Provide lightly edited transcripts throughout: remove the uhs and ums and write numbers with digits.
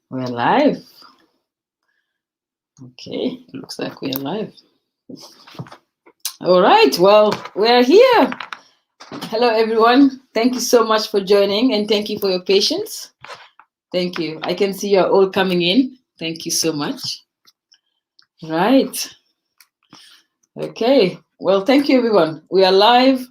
We're live. Okay, looks like we're live. All right, well, we're here. Hello, everyone. Thank you so much for joining, and thank you for your patience. Thank you. I can see you're all coming in. Thank you so much. Right. Okay. Well, thank you, everyone. We are live.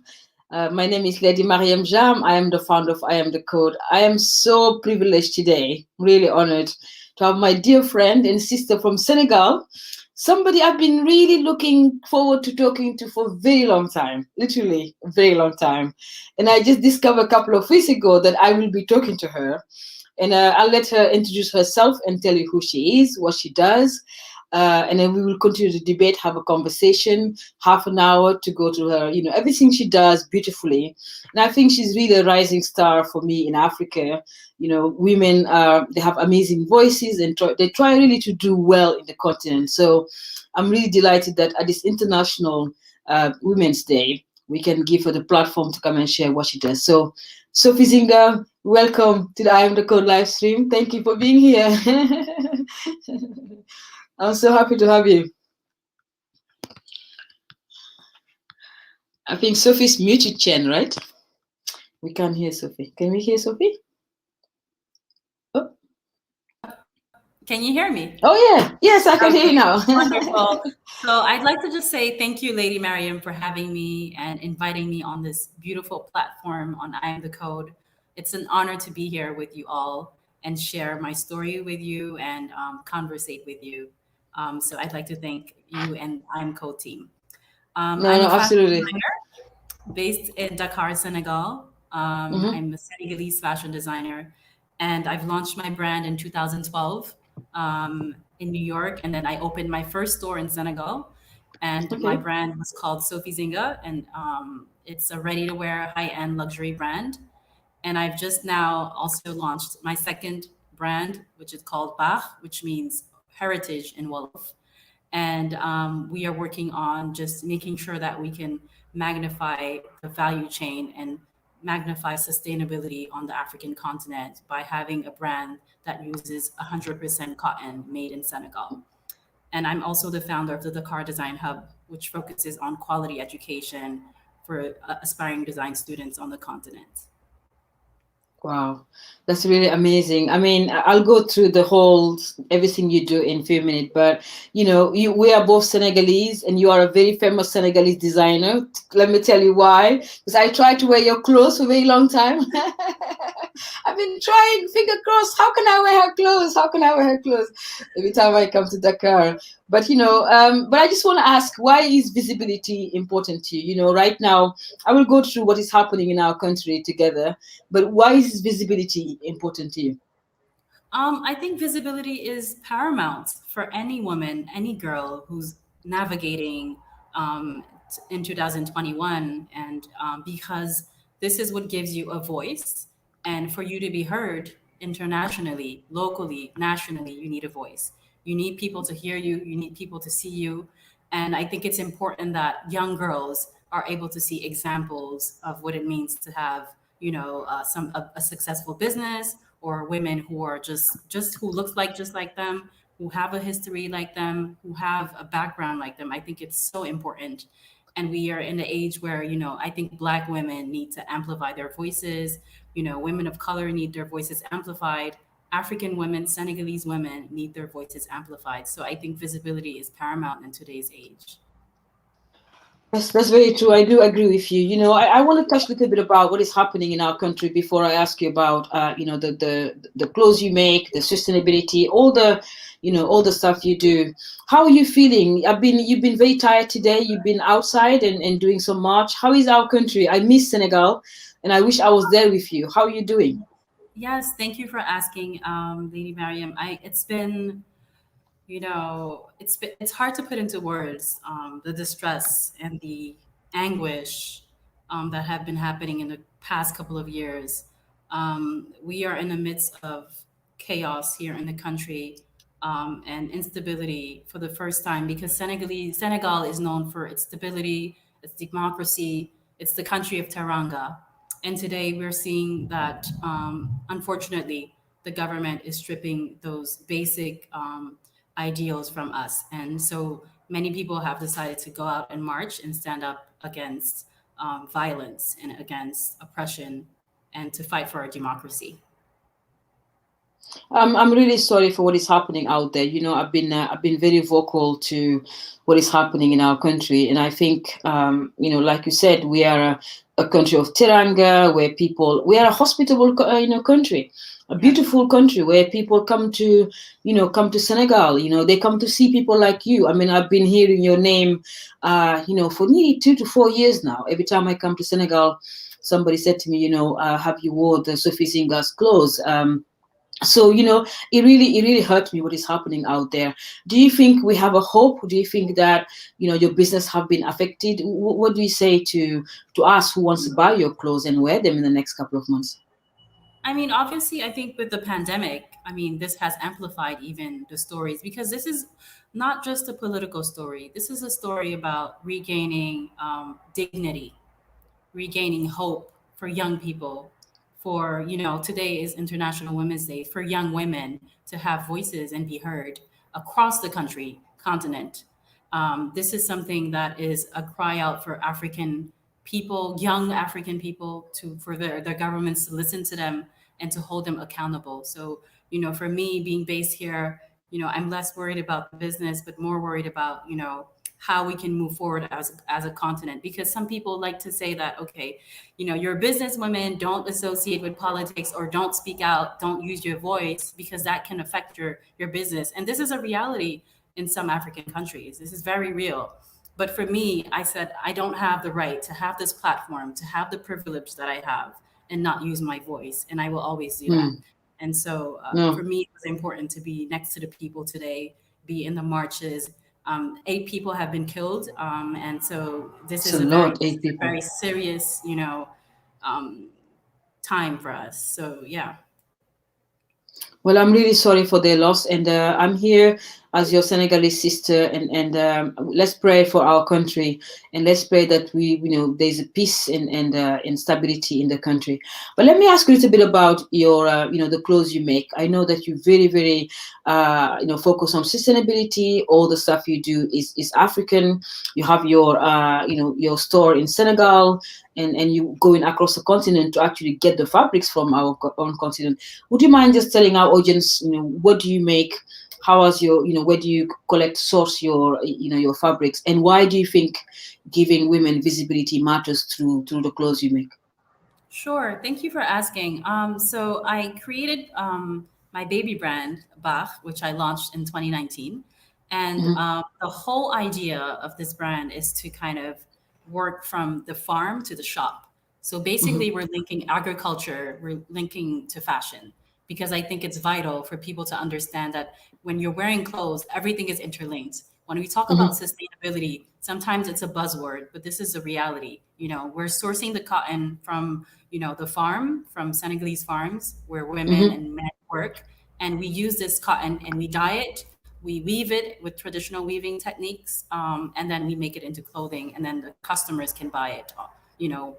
My name is Lady Mariam Jam. I am the founder of iamtheCODE. I am so privileged today, really honored to have my dear friend and sister from Senegal, somebody I've been really looking forward to talking to for a very long time, literally a very long time. And I just discovered a couple of weeks ago that I will be talking to her. And I'll let her introduce herself and tell you who she is, what she does. And then we will continue to debate, have a conversation, half an hour to go through her, everything she does beautifully. And I think she's really a rising star for me in Africa. Women, they have amazing voices and they try really to do well in the continent. So I'm really delighted that at this International Women's Day, we can give her the platform to come and share what she does. So, Sophie Zinga, welcome to the I Am the Code live stream. Thank you for being here. I'm so happy to have you. I think Sophie's muted, Chen, right? We can't hear Sophie. Can we hear Sophie? Oh. Can you hear me? Oh, yeah. Yes, I can hear you now. Wonderful. So I'd like to just say thank you, Lady Mariam, for having me and inviting me on this beautiful platform on I Am the Code. It's an honor to be here with you all and share my story with you and conversate with you. So I'd like to thank you and I Am Code team. I'm a fashion absolutely. designer based in Dakar, Senegal. I'm a Senegalese fashion designer, and I've launched my brand in 2012 in New York, and then I opened my first store in Senegal, and my brand was called Sophie Zinga, and it's a ready-to-wear high-end luxury brand. And I've just now also launched my second brand, which is called Bach, which means heritage in Wolof. And we are working on just making sure that we can magnify the value chain and magnify sustainability on the African continent by having a brand that uses 100% cotton made in Senegal. And I'm also the founder of the Dakar Design Hub, which focuses on quality education for aspiring design students on the continent. Wow, that's really amazing. I mean, I'll go through the whole everything you do in a few minutes, but we are both Senegalese, and you are a very famous Senegalese designer. Let me tell you why. Because I tried to wear your clothes for a very long time. I've been trying, finger crossed. How can I wear her clothes? How can I wear her clothes? Every time I come to Dakar. But but I just want to ask, why is visibility important to you? Right now, I will go through what is happening in our country together. But why is visibility important to you? I think visibility is paramount for any woman, any girl who's navigating in 2021. And because this is what gives you a voice. And for you to be heard internationally, locally, nationally, you need a voice. You need people to hear you, you need people to see you. And I think it's important that young girls are able to see examples of what it means to have, a successful business, or women who are just who looks like just like them, who have a history like them, who have a background like them. I think it's so important. And we are in the age where, I think Black women need to amplify their voices. Women of color need their voices amplified. African women, Senegalese women need their voices amplified. So I think visibility is paramount in today's age. That's very true. I do agree with you. I want to touch a little bit about what is happening in our country before I ask you about, the clothes you make, the sustainability, all the stuff you do. How are you feeling? You've been very tired today. You've been outside and doing some march. How is our country? I miss Senegal, and I wish I was there with you. How are you doing? Yes, thank you for asking, Lady Mariam. It's been, it's hard to put into words the distress and the anguish that have been happening in the past couple of years. We are in the midst of chaos here in the country, and instability for the first time, because Senegal is known for its stability, its democracy. It's the country of Teranga. And today we're seeing that, unfortunately, the government is stripping those basic ideals from us. And so many people have decided to go out and march and stand up against violence and against oppression and to fight for our democracy. I'm really sorry for what is happening out there. I've been very vocal to what is happening in our country, and I think like you said, we are a country of teranga, where we are a hospitable country, a Yeah. beautiful country where people come to Senegal. They come to see people like you. I mean, I've been hearing your name, for nearly 2 to 4 years now. Every time I come to Senegal, somebody said to me, have you wore the Sophie Zinga's clothes? So it really hurt me what is happening out there. Do you think we have a hope? Do you think that your business have been affected? What do you say to us who wants to buy your clothes and wear them in the next couple of months? I mean, obviously, I think with the pandemic, I mean, this has amplified even the stories because this is not just a political story. This is a story about regaining dignity, regaining hope for young people. For, today is International Women's Day, for young women to have voices and be heard across the continent. This is something that is a cry out for African people, young African people, for their governments to listen to them and to hold them accountable. So, for me being based here, I'm less worried about the business, but more worried about, how we can move forward as a continent. Because some people like to say that, okay, you're a businesswoman, don't associate with politics or don't speak out, don't use your voice because that can affect your business. And this is a reality in some African countries. This is very real. But for me, I said, I don't have the right to have this platform, to have the privilege that I have and not use my voice. And I will always do that. Hmm. And so for No, me, it was important to be next to the people today, be in the marches. 8 people have been killed. And so it's a lot, 8 people. very serious, um, time for us. So, yeah. Well, I'm really sorry for their loss, and I'm here as your Senegalese sister, and let's pray for our country, and let's pray that there's a peace and stability in the country. But let me ask you a little bit about your the clothes you make. I know that you very very focus on sustainability. All the stuff you do is African. You have your store in Senegal, and you going across the continent to actually get the fabrics from our own continent. Would you mind just telling our audience, what do you make? How is where do you collect, source your fabrics, and why do you think giving women visibility matters through the clothes you make? Sure. Thank you for asking. So I created my baby brand, Bach, which I launched in 2019. And Hmm. the whole idea of this brand is to kind of work from the farm to the shop. So Hmm. basically, we're linking agriculture, we're linking to fashion, because I think it's vital for people to understand that when you're wearing clothes, everything is interlinked. When we talk about Hmm. sustainability, sometimes it's a buzzword, but this is a reality. We're sourcing the cotton from, the farm, from Senegalese farms where women Hmm. and men work. And we use this cotton and we dye it, we weave it with traditional weaving techniques, and then we make it into clothing. And then the customers can buy it,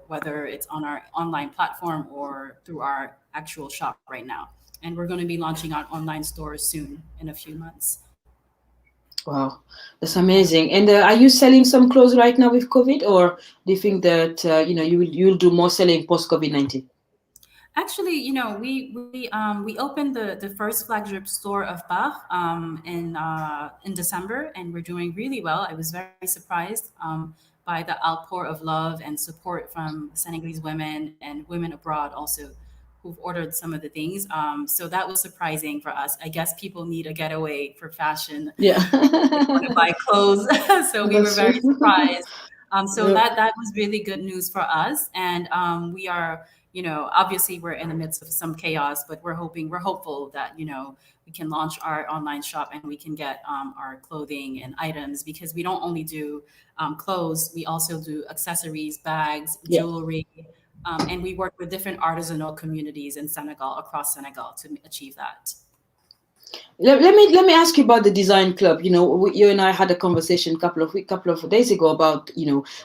whether it's on our online platform or through our actual shop right now. And we're going to be launching our online stores soon in a few months. Wow, that's Yeah. amazing. And are you selling some clothes right now with COVID, or do you think that you'll do more selling post COVID-19? Actually, we opened the first flagship store of Bach in December, and we're doing really well. I was very surprised by the outpour of love and support from Senegalese women and women abroad also who've ordered some of the things. So that was surprising for us. I guess people need a getaway for fashion. Yeah. They want to buy clothes, so we were That's very true. surprised. So Yeah. that was really good news for us, and we are, obviously we're in the midst of some chaos, but we're hopeful that we can launch our online shop and we can get our clothing and items, because we don't only do clothes, we also do accessories, bags, Yeah. jewelry, and we work with different artisanal communities in Senegal, across Senegal, to achieve that. Let me ask you about the design club. You and I had a conversation couple of days ago about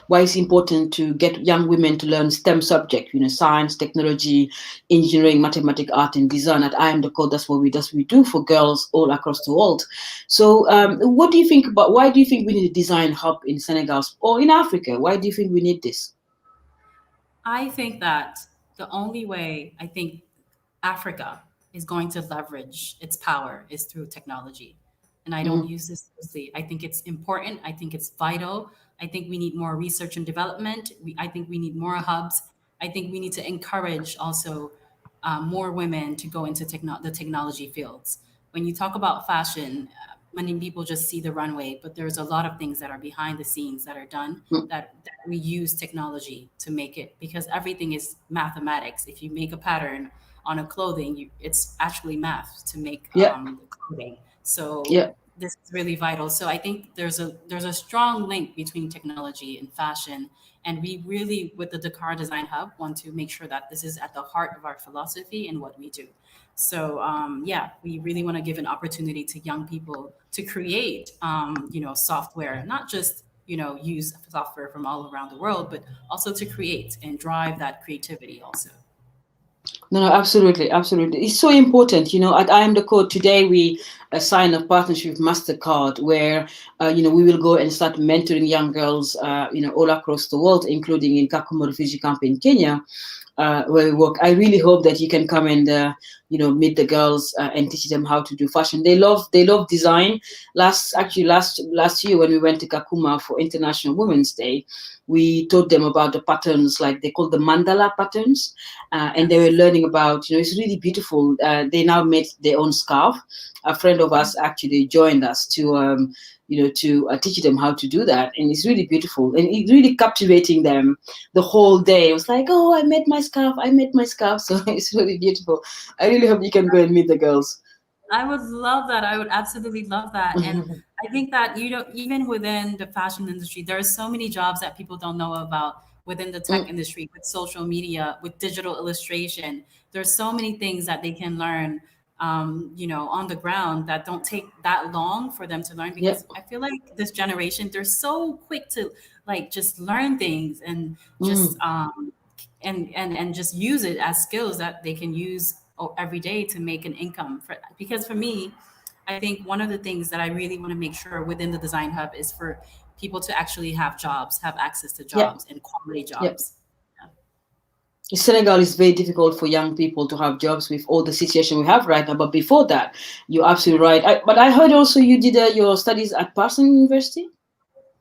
why it's important to get young women to learn STEM subject. Science, technology, engineering, mathematics, art, and design. At I am the code. That's what we do for girls all across the world. So, what do you think about? Why do you think we need a design hub in Senegal or in Africa? Why do you think we need this? I think that the only way I think Africa is going to leverage its power is through technology. And I don't Hmm. use this loosely. I think it's important. I think it's vital. I think we need more research and development. I think we need more hubs. I think we need to encourage also more women to go into the technology fields. When you talk about fashion, many people just see the runway, but there's a lot of things that are behind the scenes that are done that we use technology to make it, because everything is mathematics. If you make a pattern on a clothing, it's actually math to make Yeah, the clothing. So yeah. this is really vital. So I think there's a strong link between technology and fashion, and we really, with the Dakar Design Hub, want to make sure that this is at the heart of our philosophy and what we do. So yeah, we really want to give an opportunity to young people to create, software, not just use software from all around the world, but also to create and drive that creativity also. No, no, absolutely, absolutely. It's so important. At I am the code today, we sign a partnership with Mastercard, where we will go and start mentoring young girls, all across the world, including in Kakuma Refugee Camp in Kenya, where we work. I really hope that you can come and meet the girls and teach them how to do fashion. They love design. Last year when we went to Kakuma for International Women's Day, we taught them about the patterns, like they call the mandala patterns, and they were Yes. learning about. It's really beautiful. They now made their own scarf. A friend of us actually joined us to teach them how to do that, and it's really beautiful and it's really captivating them the whole day. It was like, oh, I made my scarf. So it's really beautiful. I really hope you can go and meet the girls. I would love that. I would absolutely love that. And I think that, even within the fashion industry, there are so many jobs that people don't know about within the tech Mm, industry, with social media, with digital illustration. There's so many things that they can learn, on the ground that don't take that long for them to learn, yeah. because I feel like this generation, they're so quick to like just learn things and just Mm, and just use it as skills that they can use every day to make an income. Because for me, I think one of the things that I really want to make sure within the design hub is for people to actually have jobs, have access to yeah. jobs and quality Yeah. jobs. Yeah. In Senegal is very difficult for young people to have jobs with all the situation we have right now. But before that, you're absolutely right. But I heard also you did your studies at Parsons University.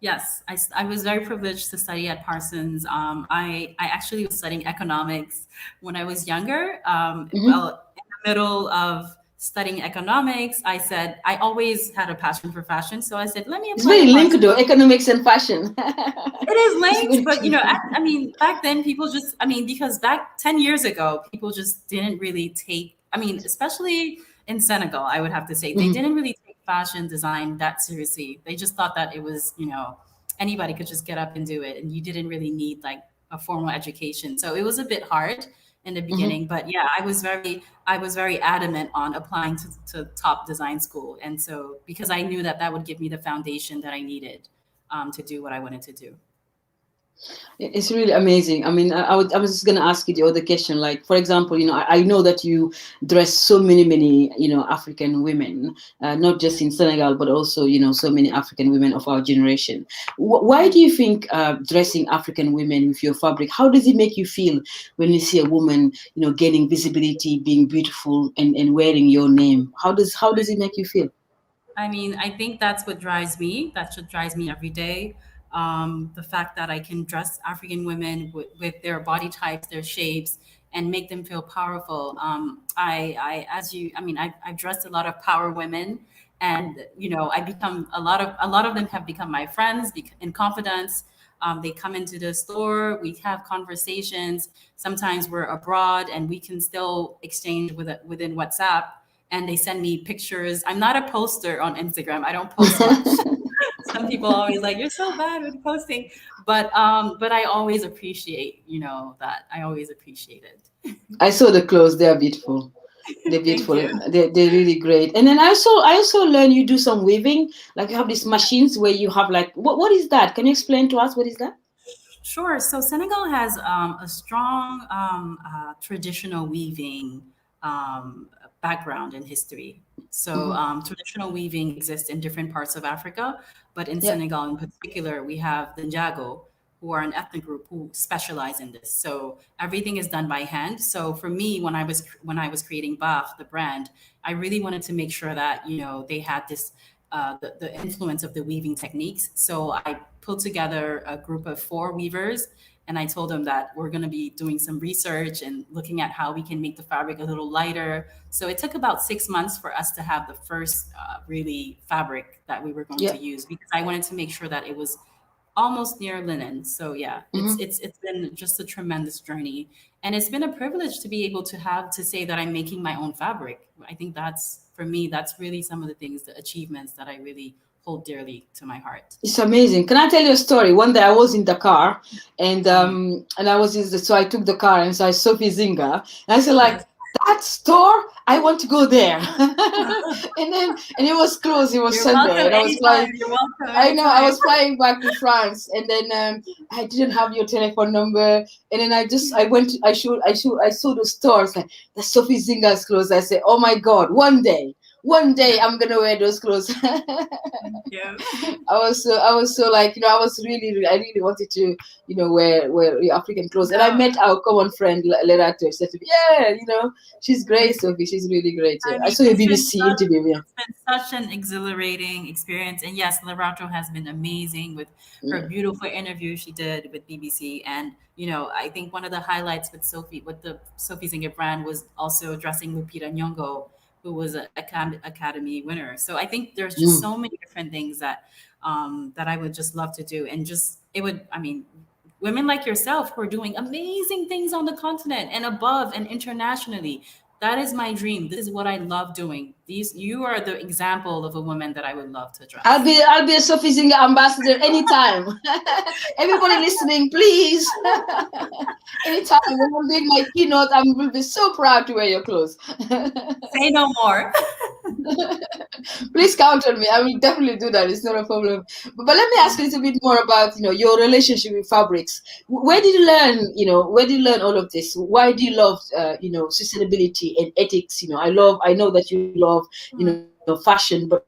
Yes, I was very privileged to study at Parsons. I actually was studying economics when I was younger. Hmm. Well, in the middle of studying economics, I said I always had a passion for fashion. So I said, let me It's apply very to linked Parsons. though, economics and fashion. It is It's linked, very but true. I mean, back then people just, I mean, because back 10 years ago, people just didn't really take, I mean, especially in Senegal, I would have to say, they Mhm. didn't really take fashion design that seriously. They just thought that it was, anybody could just get up and do it. And you didn't really need like a formal education. So it was a bit hard in the Mhm. beginning, but yeah, I was very adamant on applying to top design school. And so, because I knew that that would give me the foundation that I needed to do what I wanted to do. It's really amazing. I mean, I was just going to ask you the other question. Like, for example, I know that you dress so many, African women, not just in Senegal, but also, so many African women of our generation. Why do you think dressing African women with your fabric, how does it make you feel when you see a woman, gaining visibility, being beautiful, and wearing your name? How does it make you feel? I mean, I think that's what drives me. That's what drives me every day. The fact that I can dress African women with their body types, their shapes, and make them feel powerful. As you, I mean, I've dressed a lot of power women, and a lot of them have become my friends in confidence. They come into the store, we have conversations. Sometimes we're abroad, and we can still exchange within WhatsApp, and they send me pictures. I'm not a poster on Instagram. I don't post much. Some people always like, you're so bad with posting, but I always appreciate, that. I always appreciate it. I saw the clothes; they are beautiful. They're Thank beautiful. you. They're really great. And then I also learn you do some weaving. Like you have these machines where you have like what is that? Can you explain to us what is that? Sure. So Senegal has a strong traditional weaving background and history. So Hmm. traditional weaving exists in different parts of Africa, but in Yeah. Senegal in particular, we have the Njago, who are an ethnic group who specialize in this. So everything is done by hand. So for me, when I was creating Bach, the brand, I really wanted to make sure that they had this the influence of the weaving techniques. So I put together a group of 4 weavers, and I told them that we're going to be doing some research and looking at how we can make the fabric a little lighter. So it took about 6 months for us to have the first really fabric that we were going Yeah. to use, because I wanted to make sure that it was almost near linen. So yeah, it's Hmm. it's it's been just a tremendous journey, and it's been a privilege to be able to have to say that I'm making my own fabric. I think that's, for me, that's really some of the things, the achievements that I really hold dearly to my heart. It's amazing. Can I tell you a story? One day I was in Dakar, and Tell me. I was so I took the car and saw Sophie Zinga, and I said like Yes. that store. I want to go there. And it was closed. It was You're Sunday, welcome and I was anytime. flying. You're welcome I know I anytime. was flying back to France, and then I didn't have your telephone number, and then I went to, I saw the stores like the Sophie Zinga's clothes. I said, oh my God, one day I'm gonna wear those clothes. Yeah. I was so like I was I really wanted to wear African clothes, and I No, met our common friend Lerato. She said to me, yeah, she's great, Sophie. She's really great. Yeah. I I mean, saw your BBC interview. Yeah. it's been such an exhilarating experience. And yes, Lerato has been amazing with her Mm. beautiful interview she did with BBC. And I think one of the highlights with the Sophie Zinger brand, was also dressing Lupita Nyong'o, who was an Academy winner. So I think there's just Mm. so many different things that I would just love to do, and just it would. I mean, women like yourself who are doing amazing things on the continent and above and internationally. That is my dream. This is what I love doing. You are the example of a woman that I would love to I'll dress. be I'll be a Sophie Singer ambassador anytime. Everybody listening, please. Anytime when I'm doing my keynote, I will be so proud to wear your clothes. Say no more. Please count on me. I will definitely do that. It's not a problem. But let me ask you a little bit more about your relationship with fabrics. Where did you learn? Where did you learn all of this? Why do you love sustainability and ethics? I know that you love fashion, but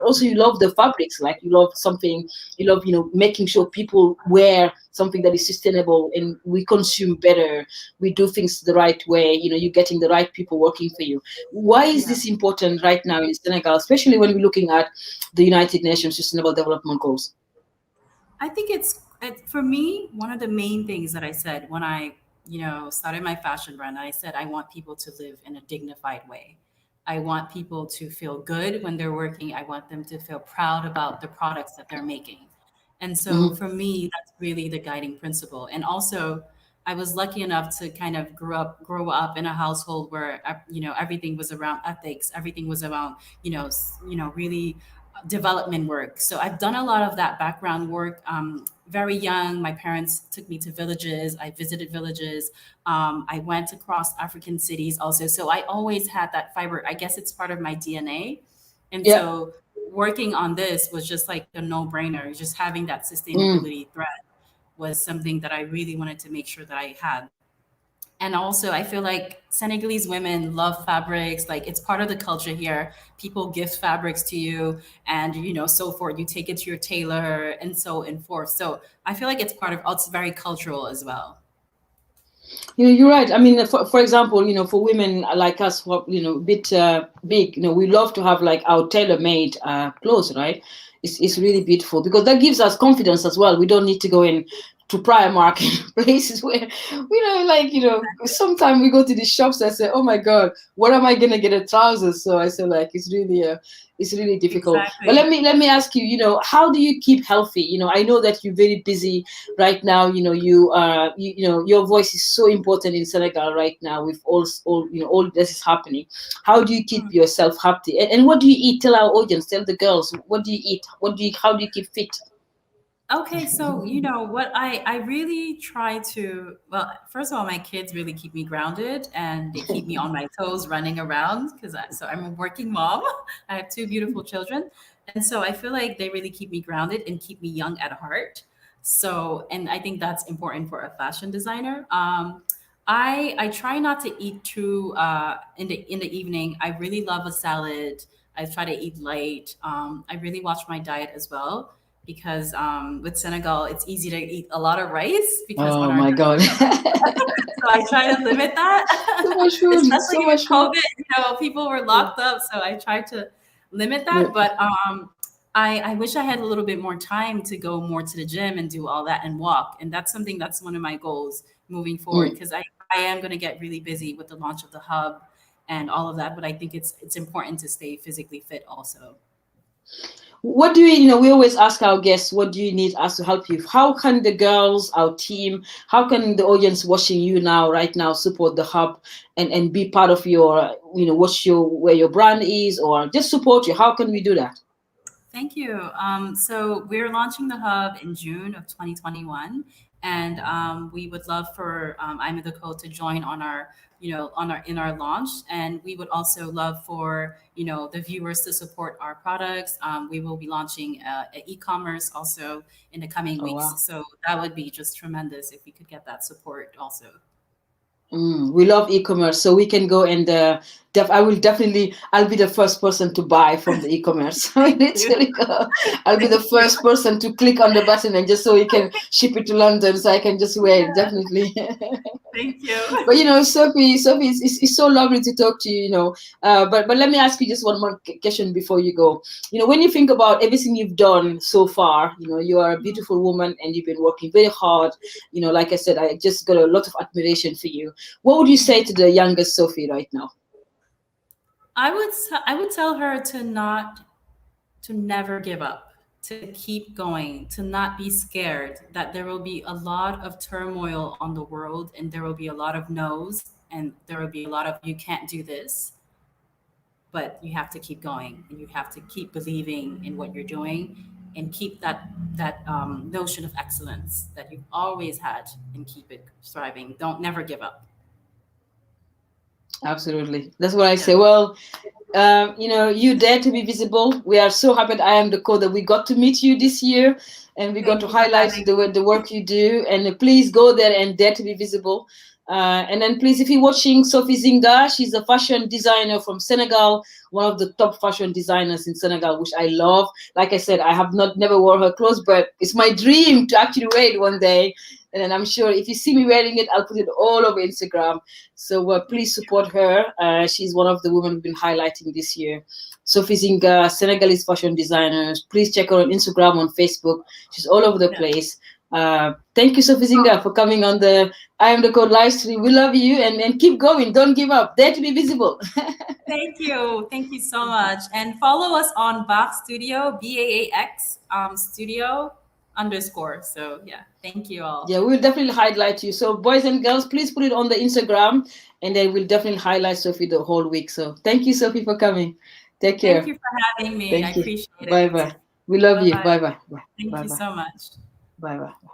also you love the fabrics. Like you love something. You love making sure people wear something that is sustainable and we consume better. We do things the right way. You're getting the right people working for you. Why is this Yeah. important right now in Senegal, especially when we're looking at the United Nations Sustainable Development Goals? I think for me, one of the main things that I said when I, started my fashion brand. I said I want people to live in a dignified way. I want people to feel good when they're working. I want them to feel proud about the products that they're making. And so Hmm. for me, that's really the guiding principle. And also, I was lucky enough to kind of grow up in a household where everything was around ethics, everything was around really development work. So I've done a lot of that background work. Very young, my parents took me to villages. I visited villages. I went across African cities also. So I always had that fiber. I guess it's part of my DNA. And Yeah. so working on this was just like a no-brainer. Just having that Mm. sustainability thread was something that I really wanted to make sure that I had. And also, I feel like Senegalese women love fabrics. Like, it's part of the culture here. People gift fabrics to you, and so forth. You take it to your tailor, and so and forth. So I feel like it's very cultural as well. You're right. I mean, for example, for women like us, who are, a bit big, we love to have like our tailor-made clothes, right? It's really beautiful because that gives us confidence as well. We don't need to go in to Primark places where, sometimes we go to the shops and say, oh my God, what am I gonna get a trousers? So I say like it's really difficult. But let Exactly. me ask you, how do you keep healthy? I know that you're very busy right now. Your voice is so important in Senegal right now with all this is happening. How do you keep yourself happy, and what do you eat? Tell our audience, tell the girls, what do you eat, how do you keep fit? Okay, so you know what I really try to, well, first of all, my kids really keep me grounded and they keep me on my toes running around because so I'm a working mom. I have two beautiful children. And so I feel like they really keep me grounded and keep me young at heart. So, and I think that's important for a fashion designer. I try not to eat too in the evening. I really love a salad. I try to eat light. I really watch my diet as well because with Senegal, it's easy to eat a lot of rice because on Oh our my God. so I try to limit So that, much food, especially so with much food. COVID. You know, people were Yeah. locked up, so I tried to limit Yeah. that. But I wish I had a little bit more time to go more to the gym and do all that and walk. And that's something that's one of my goals moving forward Mm. because I am going to get really busy with the launch of the hub and all of that. But I think it's important to stay physically fit also. What do we always ask our guests, what do you need us to help you? How can the girls, our team, how can the audience watching you now, right now, support the hub and be part of your, where your brand is, or just support you? How can we do that? Thank you. So we're launching the hub in June of 2021, and we would love for I'm the Code to join on our, on our in our launch, and we would also love for the viewers to support our products. We will be launching an e-commerce also in the coming Oh, weeks, wow. so that would be just tremendous if we could get that support also. We love e-commerce, so we can go and I will definitely. I'll be the first person to buy from the e-commerce. I literally go. I'll be the Thank you. first person to click on the button and just so we can ship it to London, so I can just wear it definitely. Thank you. But Sophie, it's so lovely to talk to you. But let me ask you just one more question before you go. When you think about everything you've done so far, you are a beautiful woman and you've been working very hard. Like I said, I just got a lot of admiration for you. What would you say to the youngest Sophie right now? I would tell her to never give up, to keep going, to not be scared that there will be a lot of turmoil on the world and there will be a lot of no's and there will be a lot of you can't do this, but you have to keep going and you have to keep believing in what you're doing and keep that notion of excellence that you've always had and keep it thriving. Don't never give up. Absolutely. That's what I Yeah. say. Well, you dare to be visible. We are so happy at I Am the Code that we got to meet you this year and we got to Thank you for highlight having the me. work you do. And please go there and dare to be visible. And then please, if you're watching Sophie Zinga, she's a fashion designer from Senegal, one of the top fashion designers in Senegal, which I love. Like I said, I have never wore her clothes, but it's my dream to actually wear it one day. And then I'm sure if you see me wearing it, I'll put it all over Instagram. So please support her. She's one of the women we've been highlighting this year. Sophie Zinga, Senegalese fashion designers. Please check her on Instagram, on Facebook. She's all over the Yeah. place. Thank you, Sophie Zinga, for coming on the I Am the Code live stream. We love you and keep going. Don't give up. Dare to be visible. Thank you. Thank you so much. And follow us on Bach Studio, BAAX Studio _ So yeah, thank you all. Yeah, we'll definitely highlight you. So boys and girls, please put it on the Instagram and then we'll definitely highlight Sophie the whole week. So thank you, Sophie, for coming. Take Thank care. you for having me. I Thank you. appreciate Bye it. bye. We love Bye you. bye. Bye bye. Bye Thank bye you bye. so much. Bye bye.